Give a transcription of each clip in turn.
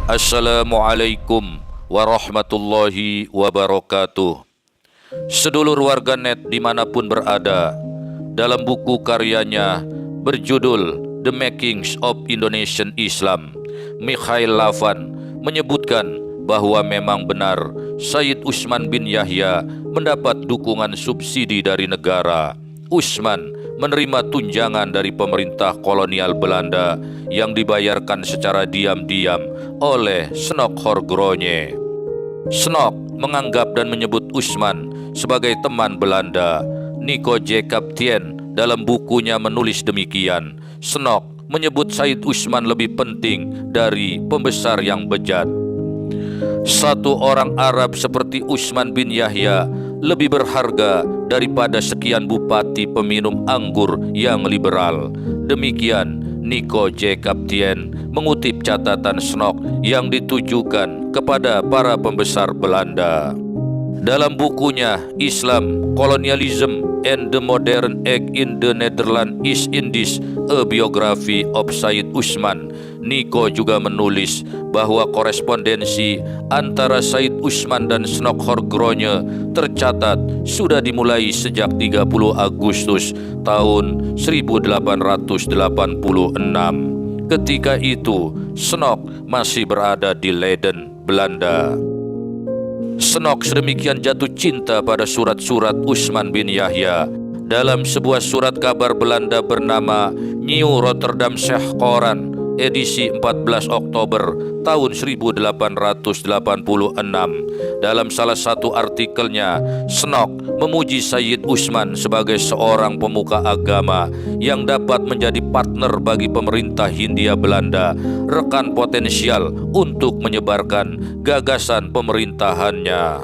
Assalamualaikum warahmatullahi wabarakatuh. Sedulur warganet dimanapun berada, dalam buku karyanya berjudul The Makings of Indonesian Islam, Mikhail Lavan menyebutkan bahwa memang benar Sayyid Utsman bin Yahya mendapat dukungan subsidi dari negara. Utsman menerima tunjangan dari pemerintah kolonial Belanda yang dibayarkan secara diam-diam oleh Snok Horgrone. Snok menganggap dan menyebut Utsman sebagai teman Belanda. Nico Jacobtien dalam bukunya menulis demikian. Snok menyebut Sayyid Utsman lebih penting dari pembesar yang bejat. Satu orang Arab seperti Utsman bin Yahya lebih berharga daripada sekian bupati peminum anggur yang liberal. Demikian Nico Jacobtien mengutip catatan Snok yang ditujukan kepada para pembesar Belanda. Dalam bukunya Islam, Colonialism and the Modern Age in the Netherlands East Indies, A Biography of Sayyid Utsman, Nico juga menulis bahwa korespondensi antara Sayyid Utsman dan Snok Horgrone tercatat sudah dimulai sejak 30 Agustus tahun 1886. Ketika itu, Snok masih berada di Leiden, Belanda. Snok sedemikian jatuh cinta pada surat-surat Utsman bin Yahya. Dalam sebuah surat kabar Belanda bernama New Rotterdamse Courant, edisi 14 Oktober tahun 1886. Dalam salah satu artikelnya, Snok memuji Sayyid Utsman sebagai seorang pemuka agama yang dapat menjadi partner bagi pemerintah Hindia Belanda, rekan potensial untuk menyebarkan gagasan pemerintahannya.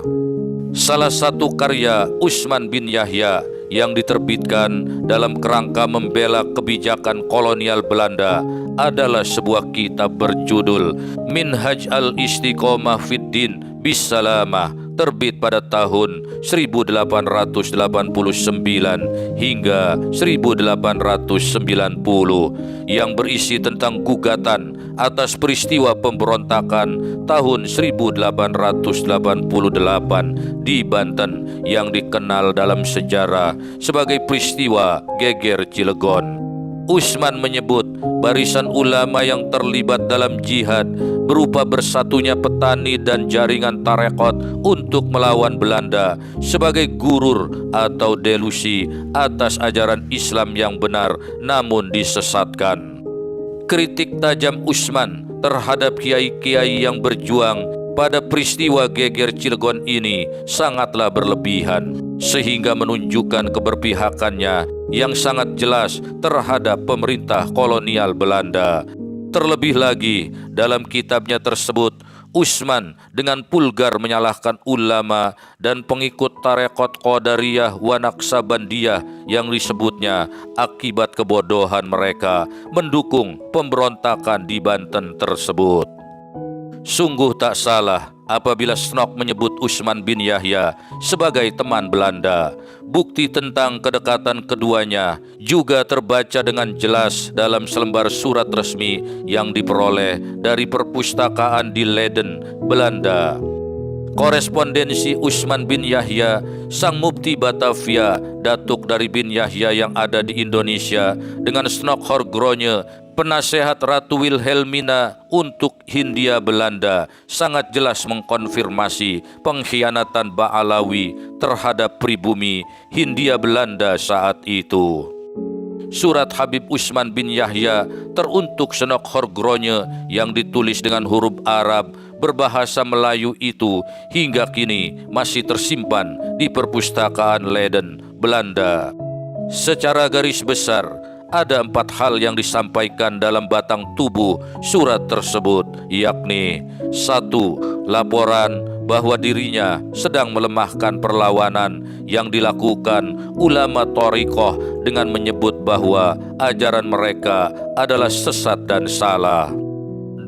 Salah satu karya Utsman bin Yahya yang diterbitkan dalam kerangka membela kebijakan kolonial Belanda adalah sebuah kitab berjudul Minhaj al-Istiqomah Fiddin Bisalamah, terbit pada tahun 1889 hingga 1890, yang berisi tentang gugatan atas peristiwa pemberontakan tahun 1888 di Banten yang dikenal dalam sejarah sebagai peristiwa Geger Cilegon. Utsman menyebut barisan ulama yang terlibat dalam jihad berupa bersatunya petani dan jaringan tarekat untuk melawan Belanda sebagai gurur atau delusi atas ajaran Islam yang benar namun disesatkan. Kritik tajam Utsman terhadap kiai-kiai yang berjuang pada peristiwa Geger Cilegon ini sangatlah berlebihan, sehingga menunjukkan keberpihakannya yang sangat jelas terhadap pemerintah kolonial Belanda. Terlebih lagi, dalam kitabnya tersebut, Utsman dengan vulgar menyalahkan ulama dan pengikut tarekat Qadariyah wa Naqsabandiyah yang disebutnya akibat kebodohan mereka mendukung pemberontakan di Banten tersebut. Sungguh tak salah apabila Snok menyebut Utsman bin Yahya sebagai teman Belanda. Bukti tentang kedekatan keduanya juga terbaca dengan jelas dalam selembar surat resmi yang diperoleh dari perpustakaan di Leiden, Belanda. Korespondensi Utsman bin Yahya, sang mufti Batavia, datuk dari bin Yahya yang ada di Indonesia, dengan Snok Horgrone, penasehat Ratu Wilhelmina untuk Hindia Belanda, sangat jelas mengkonfirmasi pengkhianatan Ba'alawi terhadap pribumi Hindia Belanda saat itu. Surat Habib Utsman bin Yahya teruntuk Snok Horgrone yang ditulis dengan huruf Arab berbahasa Melayu itu hingga kini masih tersimpan di perpustakaan Leiden, Belanda. Secara garis besar, ada 4 hal yang disampaikan dalam batang tubuh surat tersebut, yakni 1. Laporan bahwa dirinya sedang melemahkan perlawanan yang dilakukan ulama Thariqah dengan menyebut bahwa ajaran mereka adalah sesat dan salah.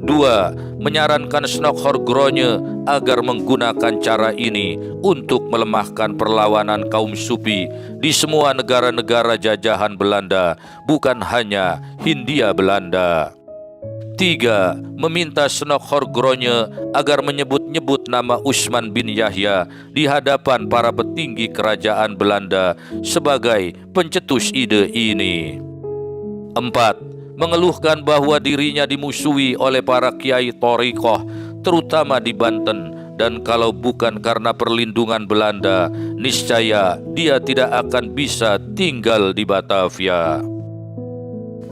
2. Menyarankan Snok Horgrone agar menggunakan cara ini untuk melemahkan perlawanan kaum Sufi di semua negara-negara jajahan Belanda, bukan hanya Hindia Belanda. 3. Meminta Senok Horgronje agar menyebut-nyebut nama Usman bin Yahya di hadapan para petinggi kerajaan Belanda sebagai pencetus ide ini. 4. Mengeluhkan bahwa dirinya dimusuhi oleh para kiai thariqah, terutama di Banten, dan kalau bukan karena perlindungan Belanda, niscaya dia tidak akan bisa tinggal di Batavia.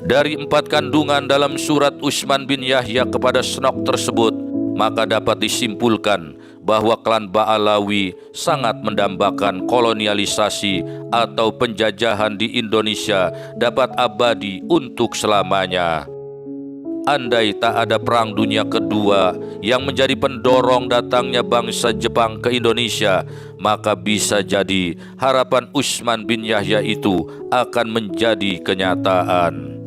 Dari 4 kandungan dalam surat Usman bin Yahya kepada Senok tersebut, maka dapat disimpulkan bahwa klan Ba'alawi sangat mendambakan kolonialisasi atau penjajahan di Indonesia dapat abadi untuk selamanya. Andai tak ada Perang Dunia Kedua yang menjadi pendorong datangnya bangsa Jepang ke Indonesia, maka bisa jadi harapan Usman bin Yahya itu akan menjadi kenyataan.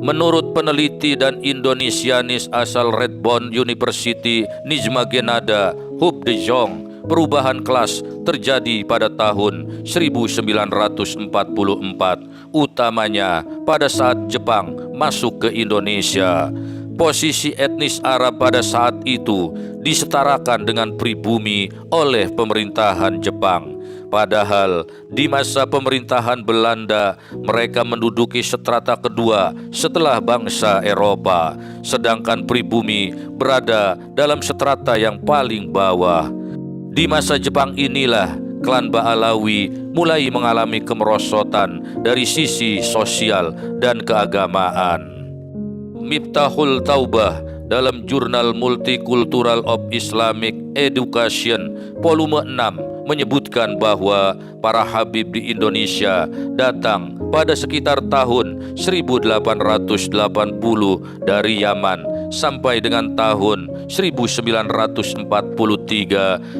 Menurut peneliti dan Indonesianis asal Redbone University Nijma Genada Hub de Jong, perubahan kelas terjadi pada tahun 1944, utamanya pada saat Jepang masuk ke Indonesia. Posisi etnis Arab pada saat itu disetarakan dengan pribumi oleh pemerintahan Jepang. Padahal di masa pemerintahan Belanda, mereka menduduki strata kedua setelah bangsa Eropa, sedangkan pribumi berada dalam strata yang paling bawah. Di masa Jepang inilah klan Ba'alawi mulai mengalami kemerosotan dari sisi sosial dan keagamaan. Miftahul Taubah dalam Jurnal Multicultural of Islamic Education volume 6 menyebutkan bahwa para habib di Indonesia datang pada sekitar tahun 1880 dari Yaman sampai dengan tahun 1943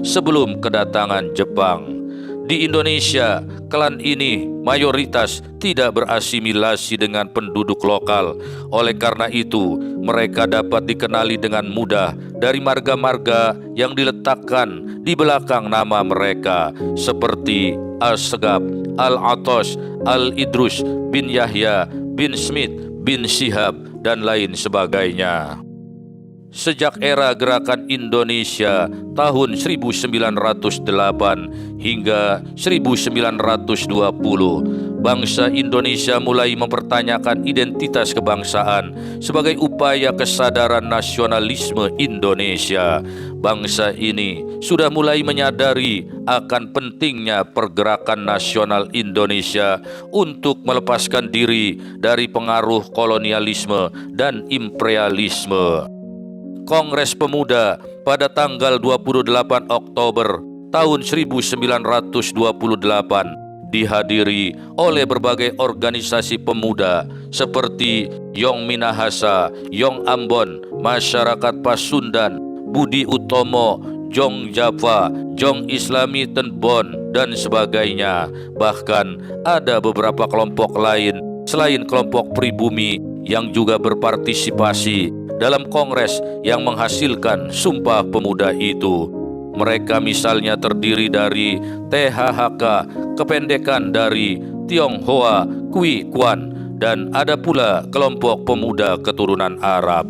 sebelum kedatangan Jepang. Di Indonesia, klan ini mayoritas tidak berasimilasi dengan penduduk lokal. Oleh karena itu, mereka dapat dikenali dengan mudah dari marga-marga yang diletakkan di belakang nama mereka, seperti Al-Segaf, Al-Atos, Al-Idrus, bin Yahya, bin Smith, bin Shihab, dan lain sebagainya. Sejak era Gerakan Indonesia tahun 1908 hingga 1920, bangsa Indonesia mulai mempertanyakan identitas kebangsaan sebagai upaya kesadaran nasionalisme Indonesia. Bangsa ini sudah mulai menyadari akan pentingnya pergerakan nasional Indonesia untuk melepaskan diri dari pengaruh kolonialisme dan imperialisme. Kongres Pemuda pada tanggal 28 Oktober tahun 1928 dihadiri oleh berbagai organisasi pemuda seperti Yong Minahasa, Yong Ambon, Masyarakat Pasundan, Budi Utomo, Jong Java, Jong Islami Tenbon, dan sebagainya. Bahkan ada beberapa kelompok lain selain kelompok pribumi yang juga berpartisipasi dalam kongres yang menghasilkan Sumpah Pemuda itu. Mereka misalnya terdiri dari THHK, kependekan dari Tionghoa Kui Kuan, dan ada pula kelompok pemuda keturunan Arab.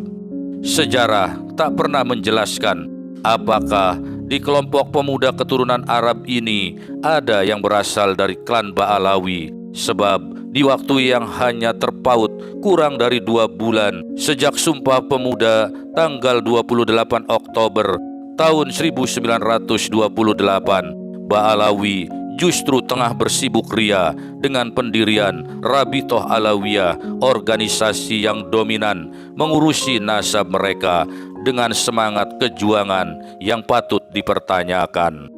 Sejarah tak pernah menjelaskan apakah di kelompok pemuda keturunan Arab ini ada yang berasal dari klan Ba'alawi, sebab di waktu yang hanya terpaut kurang dari 2 bulan sejak Sumpah Pemuda tanggal 28 Oktober tahun 1928, Ba'alawi justru tengah bersibuk ria dengan pendirian Rabitoh Alawiyah, organisasi yang dominan mengurusi nasab mereka dengan semangat kejuangan yang patut dipertanyakan.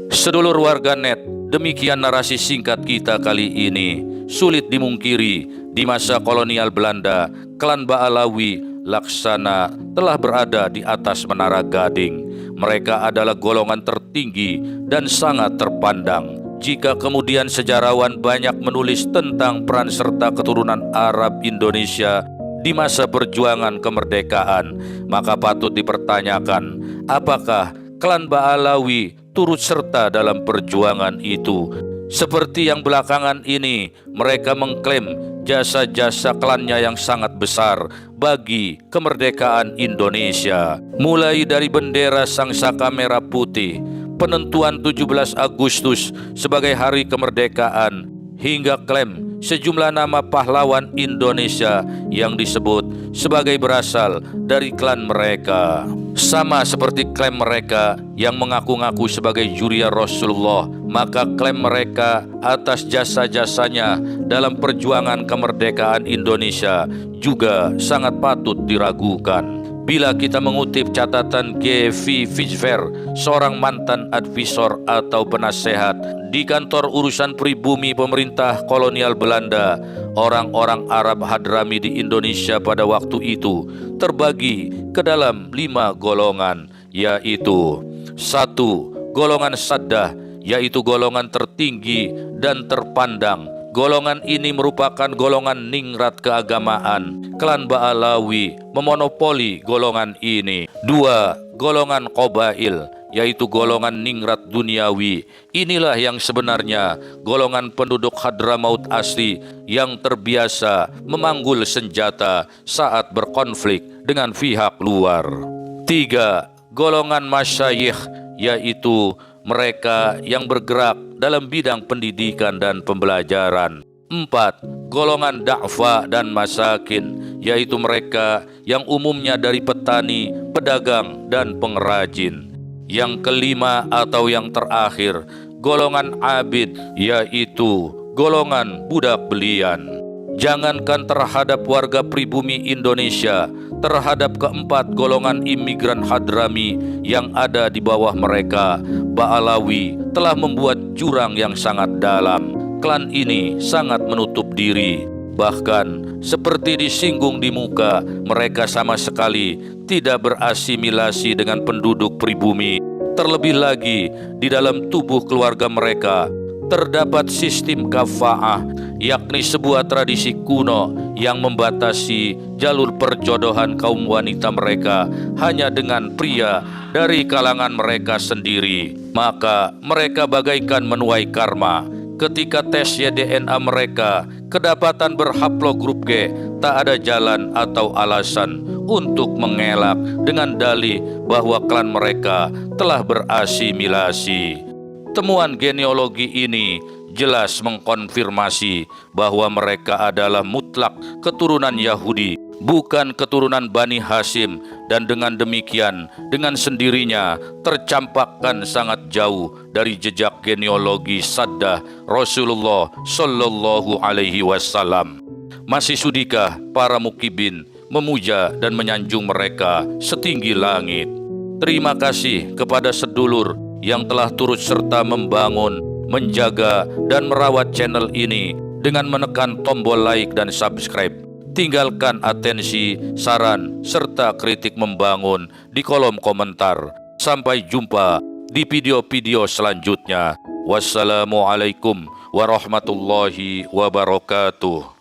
Sedulur warganet, demikian narasi singkat kita kali ini. Sulit dimungkiri, di masa kolonial Belanda, klan Ba'alawi Laksana telah berada di atas Menara Gading. Mereka adalah golongan tertinggi dan sangat terpandang. Jika kemudian sejarawan banyak menulis tentang peran serta keturunan Arab Indonesia di masa perjuangan kemerdekaan, maka patut dipertanyakan, apakah klan Ba'alawi turut serta dalam perjuangan itu? Seperti yang belakangan ini, mereka mengklaim jasa-jasa klannya yang sangat besar bagi kemerdekaan Indonesia. Mulai dari bendera Sangsaka Merah Putih, penentuan 17 Agustus sebagai hari kemerdekaan, hingga klaim sejumlah nama pahlawan Indonesia yang disebut sebagai berasal dari klan mereka. Sama seperti klaim mereka yang mengaku-ngaku sebagai juriya Rasulullah, maka klaim mereka atas jasa-jasanya dalam perjuangan kemerdekaan Indonesia juga sangat patut diragukan. Bila kita mengutip catatan G.V. Fitzgerald, seorang mantan advisor atau penasehat di kantor urusan pribumi pemerintah kolonial Belanda, orang-orang Arab Hadrami di Indonesia pada waktu itu terbagi ke dalam 5 golongan, yaitu 1. Golongan Saddah, yaitu golongan tertinggi dan terpandang. Golongan ini merupakan golongan ningrat keagamaan. Klan Ba'alawi memonopoli golongan ini. 2. Golongan Qabail, yaitu golongan ningrat duniawi. Inilah yang sebenarnya golongan penduduk Hadramaut asli yang terbiasa memanggul senjata saat berkonflik dengan pihak luar. 3. Golongan Masyayikh, yaitu mereka yang bergerak dalam bidang pendidikan dan pembelajaran. 4. Golongan Da'fa dan Masakin, yaitu mereka yang umumnya dari petani, pedagang, dan pengrajin. Yang kelima atau yang terakhir, golongan Abid, yaitu golongan budak belian. Jangankan terhadap warga pribumi Indonesia, terhadap keempat golongan imigran Hadrami yang ada di bawah mereka, Ba'alawi telah membuat jurang yang sangat dalam. Klan ini sangat menutup diri. Bahkan seperti disinggung di muka, mereka sama sekali tidak berasimilasi dengan penduduk pribumi. Terlebih lagi, di dalam tubuh keluarga mereka terdapat sistem kafa'ah, yakni sebuah tradisi kuno yang membatasi jalur perjodohan kaum wanita mereka hanya dengan pria dari kalangan mereka sendiri. Maka mereka bagaikan menuai karma. Ketika tes DNA mereka kedapatan berhaplogrup G, tak ada jalan atau alasan untuk mengelak dengan dalih bahwa klan mereka telah berasimilasi. Temuan genealogi ini jelas mengkonfirmasi bahwa mereka adalah mutlak keturunan Yahudi, bukan keturunan Bani Hashim, dan dengan demikian dengan sendirinya tercampakkan sangat jauh dari jejak genealogi Saddah Rasulullah Shallallahu Alaihi Wasallam. Masih sudikah para mukibin memuja dan menyanjung mereka setinggi langit? Terima kasih kepada sedulur yang telah turut serta membangun, menjaga, dan merawat channel ini dengan menekan tombol like dan subscribe. Tinggalkan atensi, saran, serta kritik membangun di kolom komentar. Sampai jumpa di video-video selanjutnya. Wassalamualaikum warahmatullahi wabarakatuh.